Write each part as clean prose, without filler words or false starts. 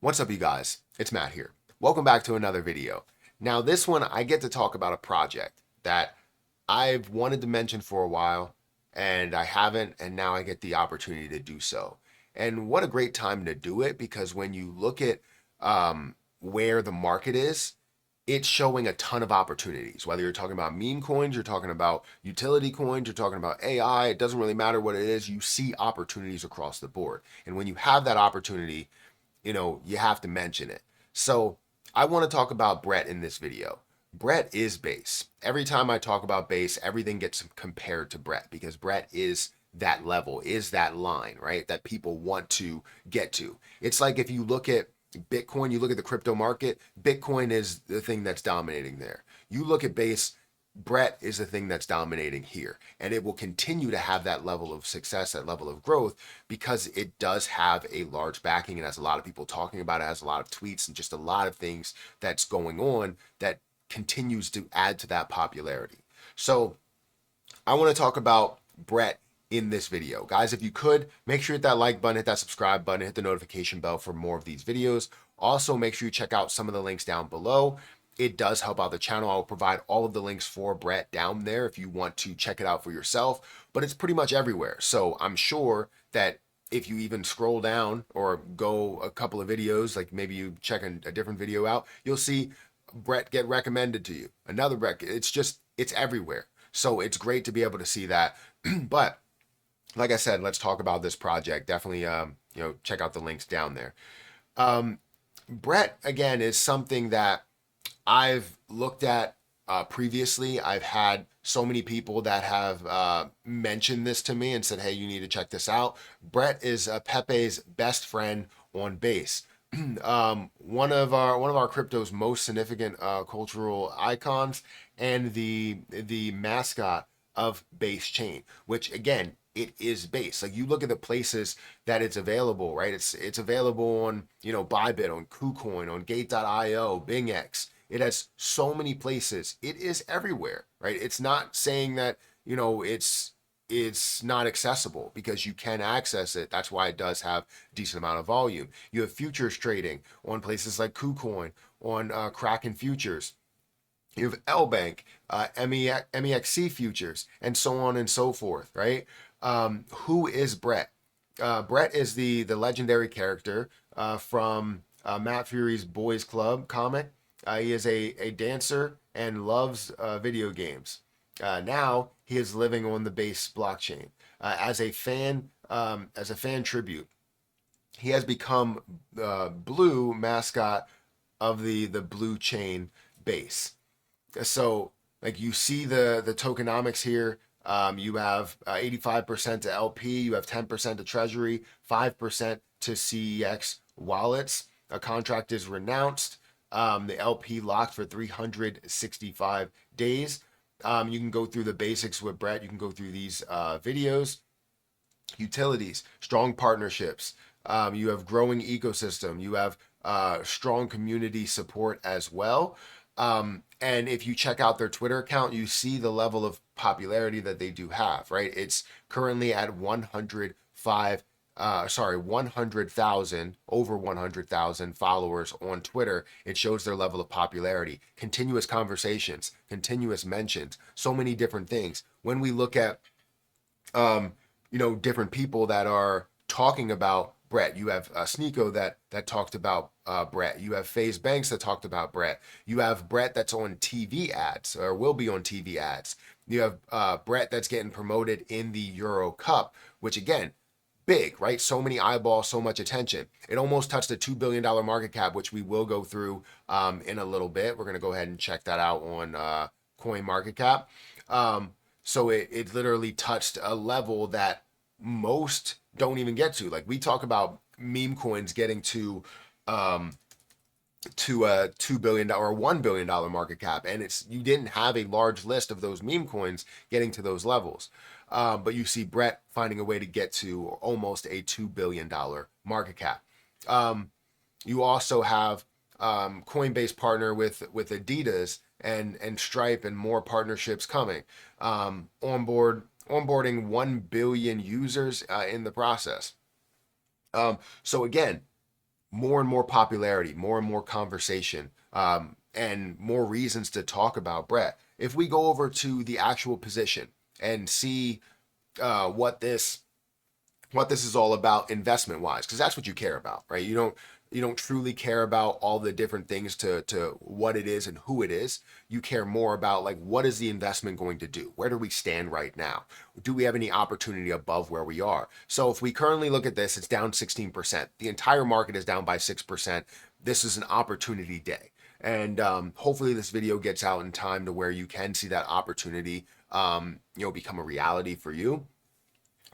What's up, you guys? It's Matt here. Welcome back to another video. Now, this one I get to talk about a project that I've wanted to mention for a while and I haven't, and now I get the opportunity to do so. And what a great time to do it, because when you look at where the market is, it's showing a ton of opportunities. Whether you're talking about meme coins, you're talking about utility coins, you're talking about AI, it doesn't really matter what it is, you see opportunities across the board. And when you have that opportunity, you have to mention it. So I want to talk about Brett in this video. Brett is base. Every time I talk about base, everything gets compared to Brett because Brett is that level, is that line, right? That people want to get to. It's like if you look at Bitcoin, you look at the crypto market, Bitcoin is the thing that's dominating there. You look at base, Brett is the thing that's dominating here. And it will continue to have that level of success, that level of growth, because it does have a large backing. It has a lot of people talking about it, has a lot of tweets and just a lot of things that's going on that continues to add to that popularity. So I want to talk about Brett in this video. Guys, if you could, make sure you hit that like button, hit that subscribe button, hit the notification bell for more of these videos. Also, make sure you check out some of the links down below. It does help out the channel. I will provide all of the links for Brett down there if you want to check it out for yourself, but it's pretty much everywhere. So I'm sure that if you even scroll down or go a couple of videos, like maybe you check a different video out, you'll see Brett get recommended to you. Another Brett, it's everywhere. So it's great to be able to see that. But like I said, let's talk about this project. Definitely, check out the links down there. Brett, again, is something that I've looked at previously. I've had so many people that have mentioned this to me and said, hey, you need to check this out. Brett is Pepe's best friend on base. One of our crypto's most significant cultural icons and the mascot of base chain, which again, it is base. Like you look at the places that it's available, right? It's available on, Bybit, on KuCoin, on Gate.io, BingX. It has so many places. It is everywhere, right? It's not saying that, it's not accessible, because you can access it. That's why it does have a decent amount of volume. You have futures trading on places like KuCoin, on Kraken Futures. You have LBank, MEXC futures, and so on and so forth, right? Who is Brett? Brett is the legendary character from Matt Fury's Boys Club comic. He is a dancer and loves video games. Now he is living on the base blockchain as a fan tribute. He has become the blue mascot of the blue chain base. So like you see the tokenomics here. You have 85% to LP, you have 10% to Treasury, 5% to CEX wallets. A contract is renounced. The LP locked for 365 days. You can go through the basics with Brett. You can go through these videos. Utilities, strong partnerships. You have growing ecosystem. You have strong community support as well. And if you check out their Twitter account, you see the level of popularity that they do have, right? It's currently at 100,000, over 100,000 followers on Twitter. It shows their level of popularity, continuous conversations, continuous mentions, so many different things. When we look at, different people that are talking about Brett. You have Sneeko that talked about Brett. You have FaZe Banks that talked about Brett. You have Brett that's on TV ads or will be on TV ads. You have Brett that's getting promoted in the Euro Cup, which again, big, right? So many eyeballs, so much attention. It almost touched a $2 billion market cap, which we will go through in a little bit. We're going to go ahead and check that out on Coin Market Cap. So it literally touched a level that most don't even get to. Like we talk about meme coins getting to a $2 billion or $1 billion market cap, and you didn't have a large list of those meme coins getting to those levels. But you see Brett finding a way to get to almost a $2 billion market cap. You also have Coinbase partner with Adidas and Stripe, and more partnerships coming. Onboarding 1 billion users in the process. So again, more and more popularity, more and more conversation, and more reasons to talk about Brett. If we go over to the actual position and see what this is all about investment wise, because that's what you care about, right? You don't truly care about all the different things to what it is and who it is. You care more about like what is the investment going to do? Where do we stand right now? Do we have any opportunity above where we are? So if we currently look at this, it's down 16%. The entire market is down by 6%. This is an opportunity day. And hopefully this video gets out in time to where you can see that opportunity become a reality for you.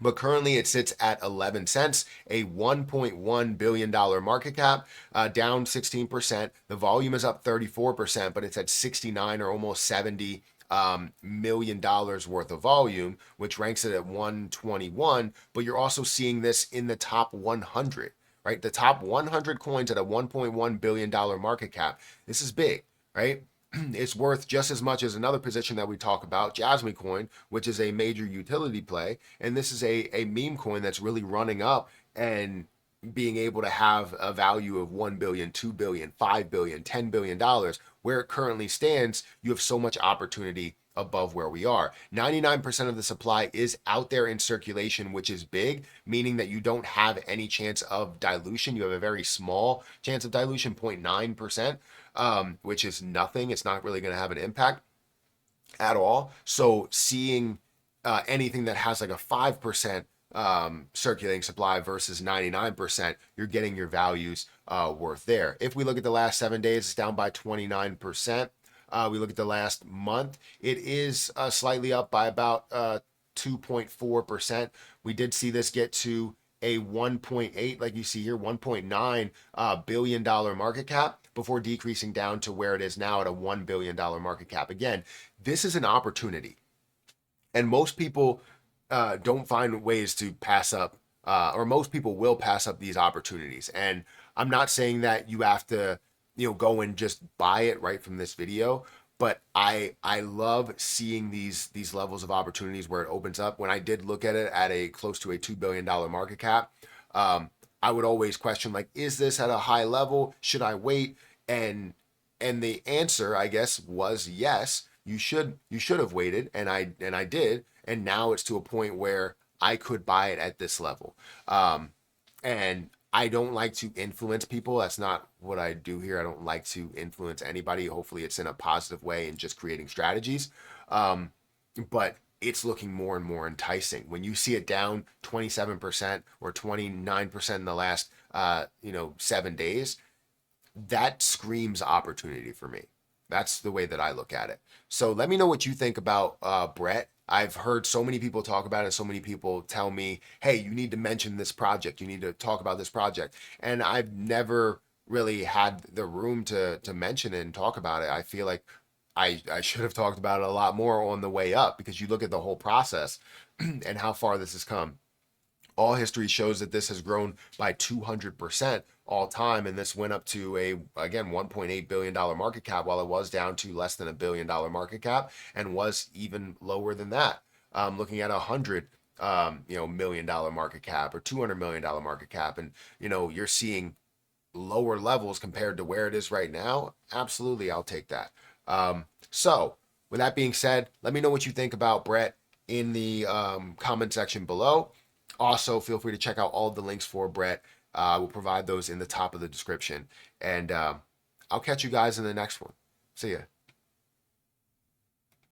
But currently it sits at 11 cents, a $1.1 billion market cap, down 16%. The volume is up 34%, but it's at 69 or almost 70 million dollars worth of volume, which ranks it at 121. But you're also seeing this in the top 100, right? The top 100 coins at a $1.1 billion market cap. This is big, right? It's worth just as much as another position that we talk about, Jasmine Coin, which is a major utility play. And this is a meme coin that's really running up and being able to have a value of 1 billion, 2 billion, 5 billion, 10 billion dollars. Where it currently stands, you have so much opportunity above where we are. 99% of the supply is out there in circulation, which is big, meaning that you don't have any chance of dilution. You have a very small chance of dilution, 0.9%, which is nothing. It's not really going to have an impact at all. So seeing anything that has like a 5% circulating supply versus 99%, you're getting your values worth there. If we look at the last 7 days, it's down by 29%. We look at the last month, it is slightly up by about 2.4%. We did see this get to a 1.8, like you see here, $1.9 billion market cap before decreasing down to where it is now at a $1 billion market cap. Again, this is an opportunity. And most people don't find ways to pass up, or most people will pass up these opportunities. And I'm not saying that you have to go and just buy it right from this video, but I love seeing these levels of opportunities where it opens up. When I did look at it at a close to a $2 billion market cap, I would always question, like, is this at a high level? Should I wait? And the answer, I guess, was yes. You should have waited, and I did, and now it's to a point where I could buy it at this level. And I don't like to influence people. That's not what I do here. I don't like to influence anybody. Hopefully it's in a positive way and just creating strategies. But it's looking more and more enticing. When you see it down 27% or 29% in the last 7 days, that screams opportunity for me. That's the way that I look at it. So let me know what you think about Brett. I've heard so many people talk about it. So many people tell me, hey, you need to mention this project. You need to talk about this project. And I've never really had the room to mention it and talk about it. I feel like I should have talked about it a lot more on the way up, because you look at the whole process and how far this has come. All history shows that this has grown by 200% all time, and this went up to again, $1.8 billion market cap, while it was down to less than $1 billion market cap, and was even lower than that. Looking at $100 million market cap or $200 million market cap, and you're seeing lower levels compared to where it is right now. Absolutely, I'll take that. So with that being said, let me know what you think about Brett in the comment section below. Also, feel free to check out all of the links for Brett. We'll provide those in the top of the description. And I'll catch you guys in the next one. See ya.